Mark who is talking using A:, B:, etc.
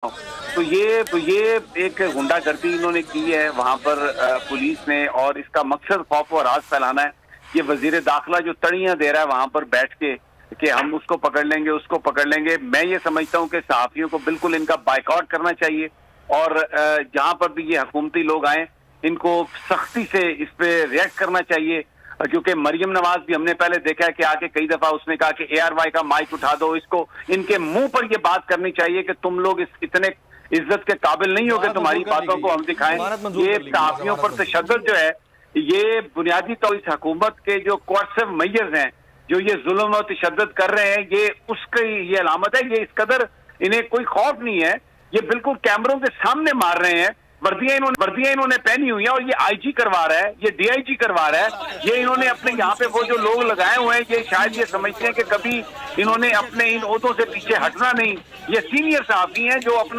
A: तो ये एक गुंडागर्दी इन्होंने की है वहां पर पुलिस ने, और इसका मकसद खौफ और राज फैलाना है। ये वजीर दाखिला जो तड़ियां दे रहा है वहां पर बैठ के कि हम उसको पकड़ लेंगे, उसको पकड़ लेंगे। मैं ये समझता हूं कि सहाफियों को बिल्कुल इनका बाइकआउट करना चाहिए, और जहां पर भी ये हुकूमती लोग आए इनको सख्ती से इस पे रिएक्ट करना चाहिए। क्योंकि मरियम नवाज भी हमने पहले देखा है कि आके कई दफा उसने कहा कि ARY का माइक उठा दो, इसको इनके मुंह पर ये बात करनी चाहिए कि तुम लोग इतने इज्जत के काबिल नहीं हो कि तुम्हारी बातों को हम दिखाएं। ये सहाफियों पर तशद्दुद जो है, ये बुनियादी तौर इस हुकूमत के जो कोर्सिव मेजर्स हैं जो ये जुल्म और तशद्दुद कर रहे हैं, ये उसकी ये अलामत है। ये इस कदर इन्हें कोई खौफ नहीं है, ये बिल्कुल कैमरों के सामने मार रहे हैं। वर्दियां इन्होंने पहनी हुई है, और ये IG करवा रहा है, ये DIG करवा रहा है। ये इन्होंने अपने यहाँ पे वो जो लोग लगाए हुए हैं, ये शायद ये समझते हैं कि कभी इन्होंने अपने इन ओहदों से पीछे हटना नहीं। ये सीनियर सहाफी हैं जो अपना